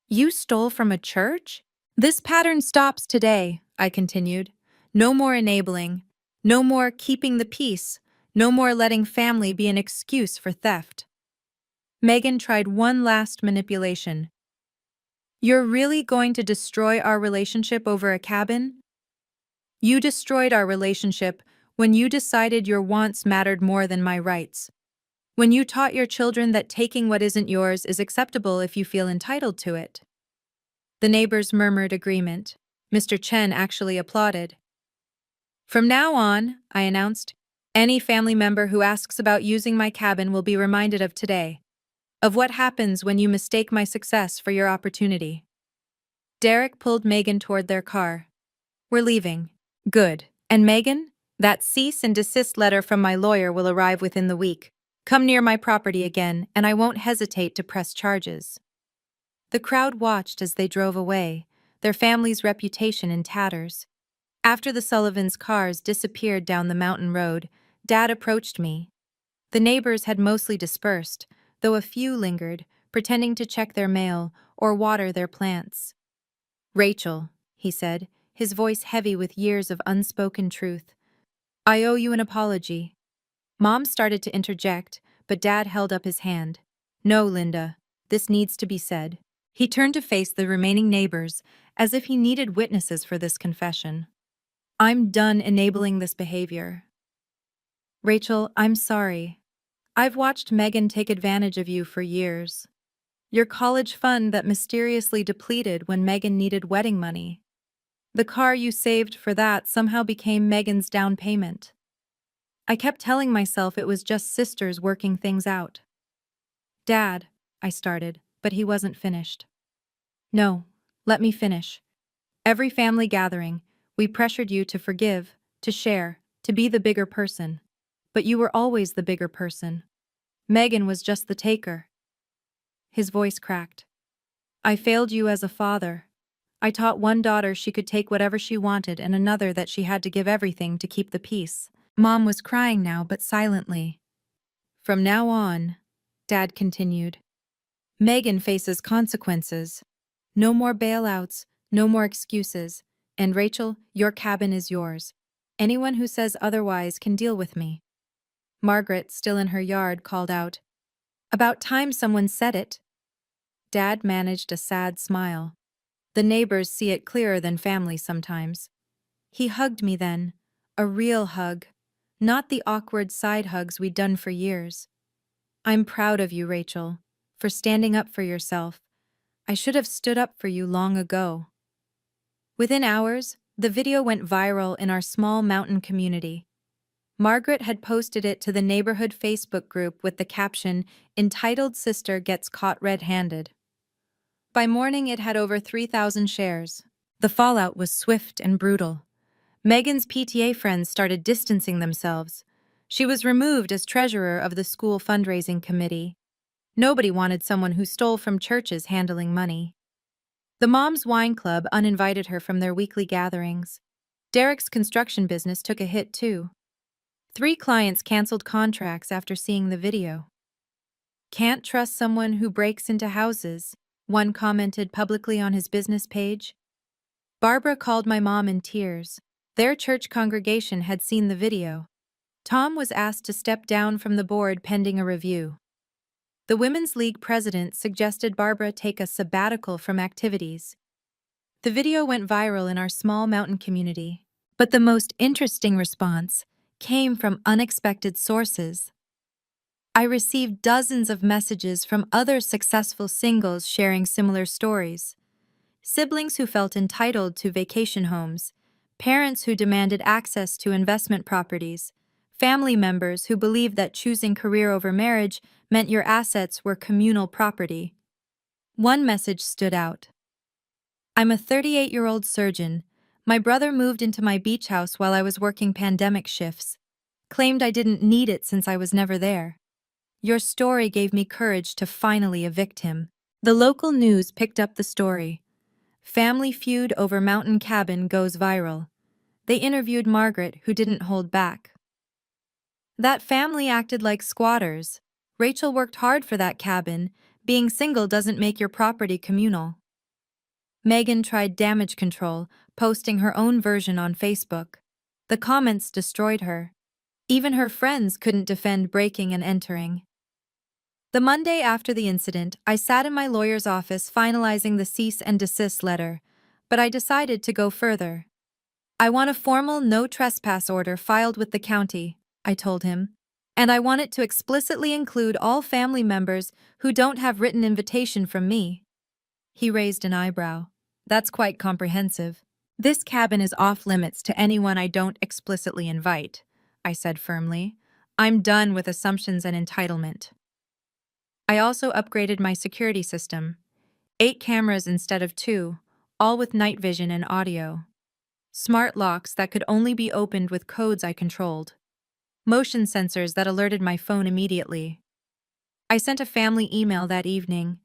You stole from a church? This pattern stops today, I continued. No more enabling. No more keeping the peace. No more letting family be an excuse for theft. Megan tried one last manipulation. You're really going to destroy our relationship over a cabin? You destroyed our relationship when you decided your wants mattered more than my rights. When you taught your children that taking what isn't yours is acceptable if you feel entitled to it. The neighbors murmured agreement. Mr. Chen actually applauded. From now on, I announced, any family member who asks about using my cabin will be reminded of today, of what happens when you mistake my success for your opportunity. Derek pulled Megan toward their car. We're leaving. Good. And Megan? That cease and desist letter from my lawyer will arrive within the week. Come near my property again, and I won't hesitate to press charges. The crowd watched as they drove away, their family's reputation in tatters. After the Sullivans' cars disappeared down the mountain road, Dad approached me. The neighbors had mostly dispersed, though a few lingered, pretending to check their mail or water their plants. Rachel, he said, his voice heavy with years of unspoken truth. I owe you an apology. Mom started to interject, but Dad held up his hand. No, Linda, this needs to be said. He turned to face the remaining neighbors, as if he needed witnesses for this confession. I'm done enabling this behavior. Rachel, I'm sorry. I've watched Megan take advantage of you for years. Your college fund that mysteriously depleted when Megan needed wedding money. The car you saved for that somehow became Megan's down payment. I kept telling myself it was just sisters working things out. Dad, I started, but he wasn't finished. No, let me finish. Every family gathering, we pressured you to forgive, to share, to be the bigger person. But you were always the bigger person. Megan was just the taker. His voice cracked. I failed you as a father. I taught one daughter she could take whatever she wanted and another that she had to give everything to keep the peace. Mom was crying now, but silently. From now on, Dad continued, Megan faces consequences. No more bailouts, no more excuses. And Rachel, your cabin is yours. Anyone who says otherwise can deal with me. Margaret, still in her yard, called out, About time someone said it. Dad managed a sad smile. The neighbors see it clearer than family sometimes. He hugged me then, a real hug, not the awkward side hugs we'd done for years. I'm proud of you, Rachel, for standing up for yourself. I should have stood up for you long ago. Within hours, the video went viral in our small mountain community. Margaret had posted it to the neighborhood Facebook group with the caption, Entitled Sister Gets Caught Red-Handed. By morning, it had over 3,000 shares. The fallout was swift and brutal. Megan's PTA friends started distancing themselves. She was removed as treasurer of the school fundraising committee. Nobody wanted someone who stole from churches handling money. The Moms Wine Club uninvited her from their weekly gatherings. Derek's construction business took a hit too. 3 clients canceled contracts after seeing the video. Can't trust someone who breaks into houses, one commented publicly on his business page. Barbara called my mom in tears. Their church congregation had seen the video. Tom was asked to step down from the board pending a review. The Women's League president suggested Barbara take a sabbatical from activities. The video went viral in our small mountain community, but the most interesting response came from unexpected sources. I received dozens of messages from other successful singles sharing similar stories. Siblings who felt entitled to vacation homes, parents who demanded access to investment properties, family members who believed that choosing career over marriage meant your assets were communal property. One message stood out. I'm a 38-year-old surgeon. My brother moved into my beach house while I was working pandemic shifts. Claimed I didn't need it since I was never there. Your story gave me courage to finally evict him. The local news picked up the story. Family feud over mountain cabin goes viral. They interviewed Margaret, who didn't hold back. That family acted like squatters. Rachel worked hard for that cabin. Being single doesn't make your property communal. Megan tried damage control, posting her own version on Facebook. The comments destroyed her. Even her friends couldn't defend breaking and entering. The Monday after the incident, I sat in my lawyer's office finalizing the cease and desist letter, but I decided to go further. I want a formal no trespass order filed with the county, I told him, and I want it to explicitly include all family members who don't have written invitation from me. He raised an eyebrow. That's quite comprehensive. This cabin is off limits to anyone I don't explicitly invite, I said firmly. I'm done with assumptions and entitlement. I also upgraded my security system. 8 cameras instead of 2, all with night vision and audio. Smart locks that could only be opened with codes I controlled. Motion sensors that alerted my phone immediately. I sent a family email that evening.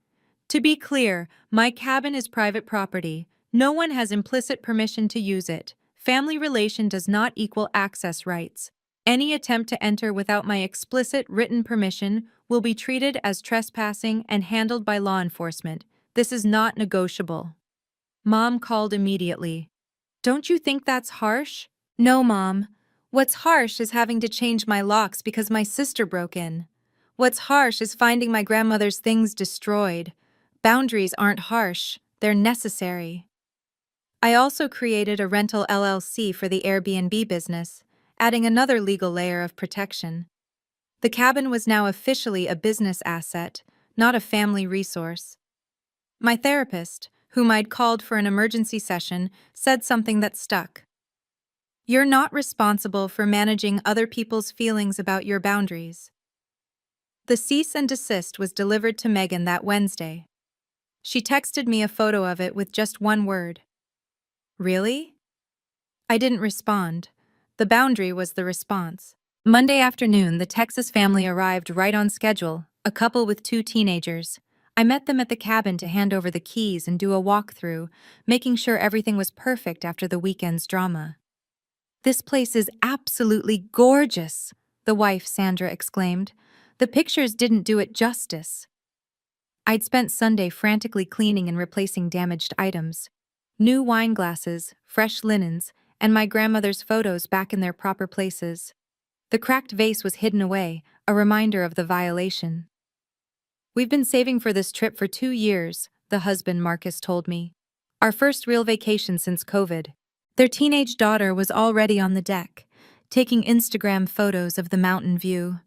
To be clear, my cabin is private property. No one has implicit permission to use it. Family relation does not equal access rights. Any attempt to enter without my explicit written permission will be treated as trespassing and handled by law enforcement. This is not negotiable. Mom called immediately. Don't you think that's harsh? No, Mom. What's harsh is having to change my locks because my sister broke in. What's harsh is finding my grandmother's things destroyed. Boundaries aren't harsh, they're necessary. I also created a rental LLC for the Airbnb business, adding another legal layer of protection. The cabin was now officially a business asset, not a family resource. My therapist, whom I'd called for an emergency session, said something that stuck. You're not responsible for managing other people's feelings about your boundaries. The cease and desist was delivered to Megan that Wednesday. She texted me a photo of it with just one word. Really? I didn't respond. The boundary was the response. Monday afternoon, the Texas family arrived right on schedule, a couple with 2 teenagers. I met them at the cabin to hand over the keys and do a walkthrough, making sure everything was perfect after the weekend's drama. This place is absolutely gorgeous, the wife Sandra exclaimed. The pictures didn't do it justice. I'd spent Sunday frantically cleaning and replacing damaged items. New wine glasses, fresh linens, and my grandmother's photos back in their proper places. The cracked vase was hidden away, a reminder of the violation. We've been saving for this trip for 2 years, the husband Marcus told me. Our first real vacation since COVID. Their teenage daughter was already on the deck, taking Instagram photos of the mountain view.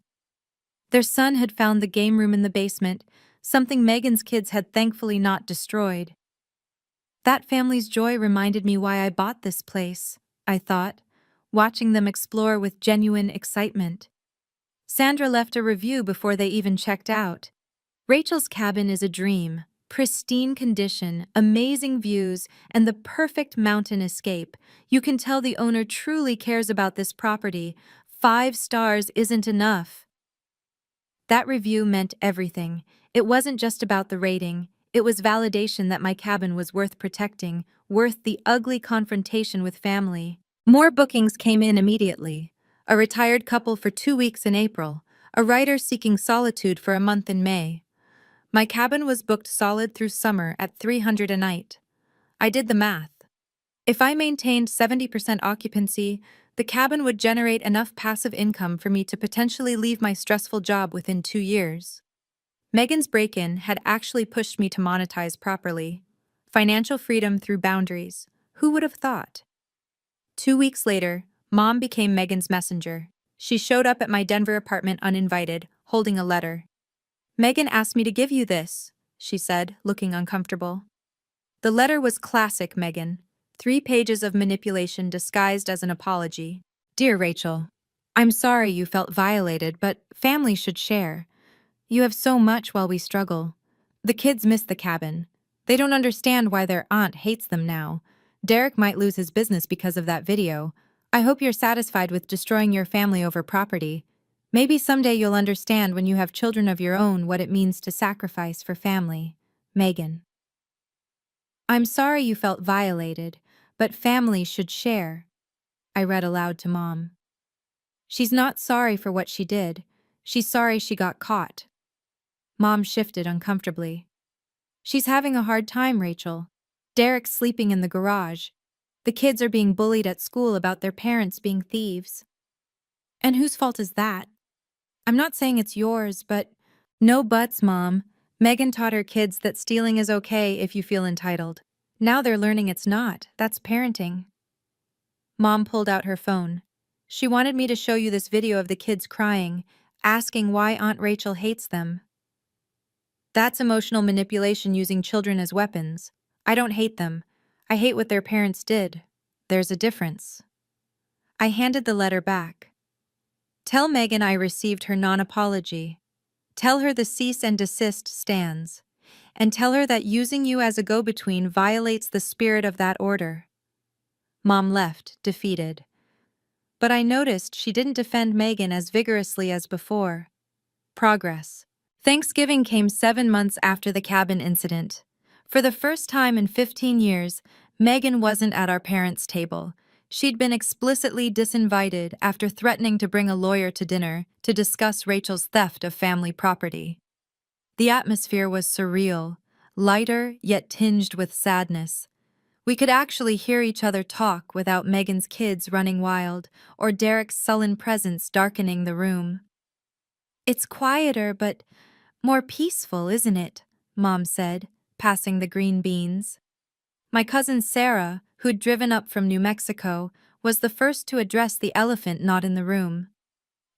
Their son had found the game room in the basement, something Megan's kids had thankfully not destroyed. That family's joy reminded me why I bought this place, I thought, watching them explore with genuine excitement. Sandra left a review before they even checked out. Rachel's cabin is a dream. Pristine condition, amazing views, and the perfect mountain escape. You can tell the owner truly cares about this property. 5 stars isn't enough. That review meant everything. It wasn't just about the rating. It was validation that my cabin was worth protecting, worth the ugly confrontation with family. More bookings came in immediately. A retired couple for 2 weeks in April, a writer seeking solitude for a month in May. My cabin was booked solid through summer at $300 a night. I did the math. If I maintained 70% occupancy, the cabin would generate enough passive income for me to potentially leave my stressful job within 2 years. Megan's break-in had actually pushed me to monetize properly. Financial freedom through boundaries. Who would have thought? 2 weeks later, Mom became Megan's messenger. She showed up at my Denver apartment uninvited, holding a letter. "Megan asked me to give you this," she said, looking uncomfortable. The letter was classic Megan. 3 pages of manipulation disguised as an apology. "Dear Rachel, I'm sorry you felt violated, but family should share. You have so much while we struggle. The kids miss the cabin. They don't understand why their aunt hates them now. Derek might lose his business because of that video. I hope you're satisfied with destroying your family over property. Maybe someday you'll understand when you have children of your own what it means to sacrifice for family. Megan." "I'm sorry you felt violated, but family should share," I read aloud to Mom. "She's not sorry for what she did. She's sorry she got caught." Mom shifted uncomfortably. "She's having a hard time, Rachel. Derek's sleeping in the garage. The kids are being bullied at school about their parents being thieves." "And whose fault is that?" "I'm not saying it's yours, but—" "No buts, Mom. Megan taught her kids that stealing is okay if you feel entitled. Now they're learning it's not. That's parenting." Mom pulled out her phone. "She wanted me to show you this video of the kids crying, asking why Aunt Rachel hates them. That's emotional manipulation using children as weapons. I don't hate them. I hate what their parents did. There's a difference." I handed the letter back. "Tell Megan I received her non-apology. Tell her the cease and desist stands. And tell her that using you as a go-between violates the spirit of that order." Mom left, defeated. But I noticed she didn't defend Megan as vigorously as before. Progress. Thanksgiving came 7 months after the cabin incident. For the first time in 15 years, Megan wasn't at our parents' table. She'd been explicitly disinvited after threatening to bring a lawyer to dinner to discuss Rachel's theft of family property. The atmosphere was surreal, lighter yet tinged with sadness. We could actually hear each other talk without Megan's kids running wild or Derek's sullen presence darkening the room. "It's quieter, but more peaceful, isn't it?" Mom said, passing the green beans. My cousin Sarah, who'd driven up from New Mexico, was the first to address the elephant not in the room.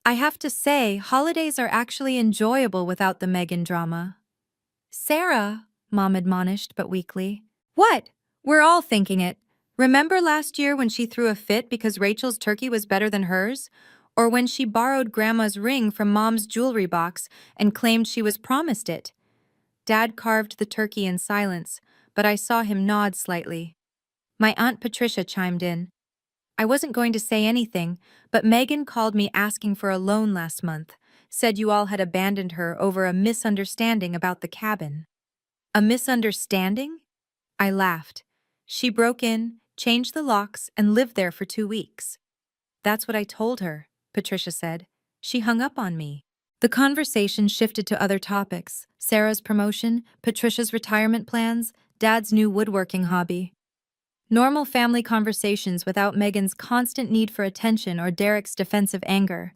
"I have to say, holidays are actually enjoyable without the Megan drama." "Sarah," Mom admonished, but weakly. "What? We're all thinking it. Remember last year when she threw a fit because Rachel's turkey was better than hers? Or when she borrowed Grandma's ring from Mom's jewelry box and claimed she was promised it?" Dad carved the turkey in silence, but I saw him nod slightly. My Aunt Patricia chimed in. "I wasn't going to say anything, but Megan called me asking for a loan last month, said you all had abandoned her over a misunderstanding about the cabin." "A misunderstanding?" I laughed. "She broke in, changed the locks, and lived there for 2 weeks." "That's what I told her," Patricia said. "She hung up on me." The conversation shifted to other topics: Sarah's promotion, Patricia's retirement plans, Dad's new woodworking hobby. Normal family conversations without Megan's constant need for attention or Derek's defensive anger.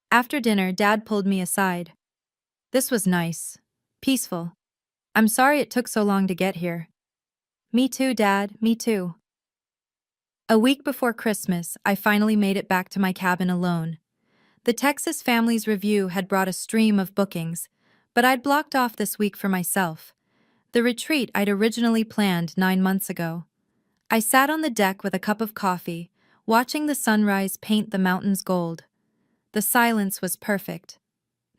After dinner, Dad pulled me aside. "This was nice. Peaceful. I'm sorry it took so long to get here." "Me too, Dad, me too." A week before Christmas, I finally made it back to my cabin alone. The Texas Families Review had brought a stream of bookings, but I'd blocked off this week for myself. The retreat I'd originally planned 9 months ago. I sat on the deck with a cup of coffee, watching the sunrise paint the mountains gold. The silence was perfect.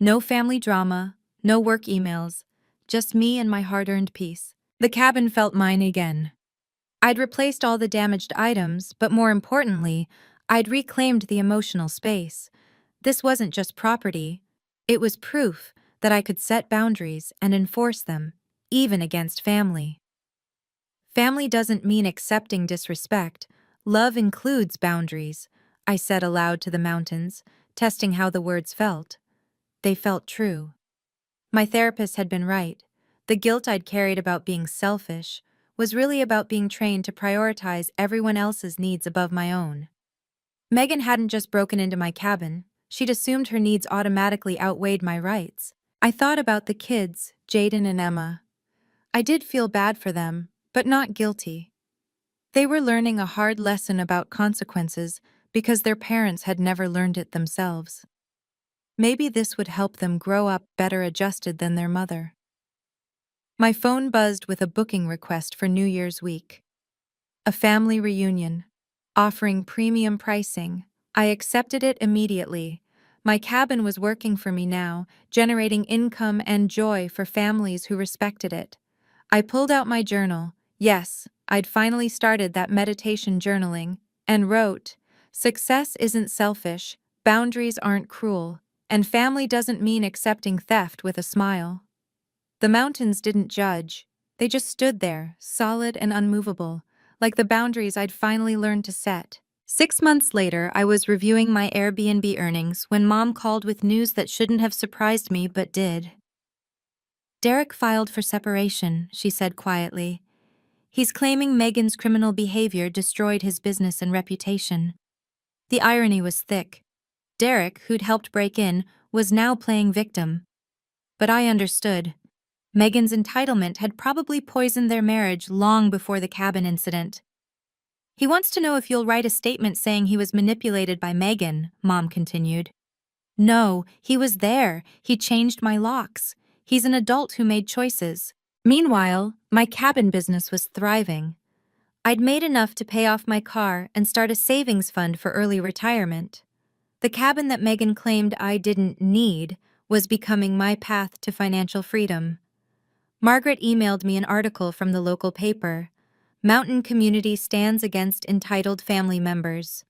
No family drama, no work emails, just me and my hard-earned peace. The cabin felt mine again. I'd replaced all the damaged items, but more importantly, I'd reclaimed the emotional space. This wasn't just property. It was proof that I could set boundaries and enforce them, even against family. Family doesn't mean accepting disrespect. Love includes boundaries, I said aloud to the mountains, testing how the words felt. They felt true. My therapist had been right. The guilt I'd carried about being selfish was really about being trained to prioritize everyone else's needs above my own. Megan hadn't just broken into my cabin, she'd assumed her needs automatically outweighed my rights. I thought about the kids, Jaden and Emma. I did feel bad for them, but not guilty. They were learning a hard lesson about consequences because their parents had never learned it themselves. Maybe this would help them grow up better adjusted than their mother. My phone buzzed with a booking request for New Year's week. A family reunion, offering premium pricing. I accepted it immediately. My cabin was working for me now, generating income and joy for families who respected it. I pulled out my journal. Yes, I'd finally started that meditation journaling, and wrote, "Success isn't selfish, boundaries aren't cruel, and family doesn't mean accepting theft with a smile." The mountains didn't judge. They just stood there, solid and unmovable, like the boundaries I'd finally learned to set. 6 months later, I was reviewing my Airbnb earnings when Mom called with news that shouldn't have surprised me but did. "Derek filed for separation," she said quietly. "He's claiming Megan's criminal behavior destroyed his business and reputation." The irony was thick. Derek, who'd helped break in, was now playing victim. But I understood. Megan's entitlement had probably poisoned their marriage long before the cabin incident. "He wants to know if you'll write a statement saying he was manipulated by Megan," Mom continued. "No, he was there. He changed my locks. He's an adult who made choices." Meanwhile, my cabin business was thriving. I'd made enough to pay off my car and start a savings fund for early retirement. The cabin that Megan claimed I didn't need was becoming my path to financial freedom. Margaret emailed me an article from the local paper. "Mountain Community Stands Against Entitled Family Members."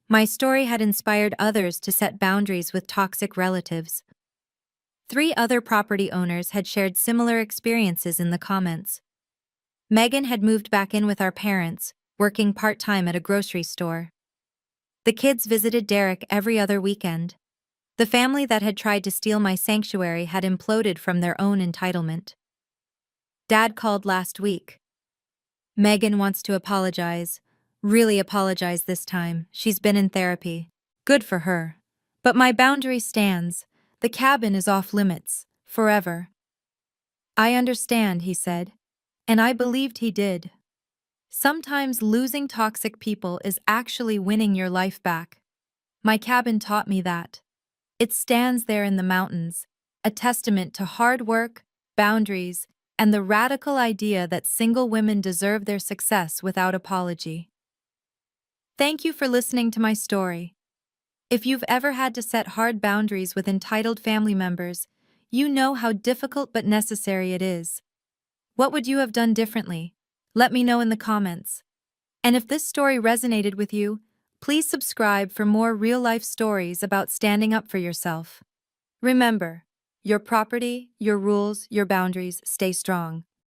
My story had inspired others to set boundaries with toxic relatives. 3 other property owners had shared similar experiences in the comments. Megan had moved back in with our parents, working part-time at a grocery store. The kids visited Derek every other weekend. The family that had tried to steal my sanctuary had imploded from their own entitlement. Dad called last week. "Megan wants to apologize. Really apologize this time. She's been in therapy." Good for her. But my boundary stands. The cabin is off limits. Forever. "I understand," he said. And I believed he did. Sometimes losing toxic people is actually winning your life back. My cabin taught me that. It stands there in the mountains, a testament to hard work, boundaries, and the radical idea that single women deserve their success without apology. Thank you for listening to my story. If you've ever had to set hard boundaries with entitled family members, you know how difficult but necessary it is. What would you have done differently? Let me know in the comments. And if this story resonated with you, please subscribe for more real-life stories about standing up for yourself. Remember, your property, your rules, your boundaries, stay strong.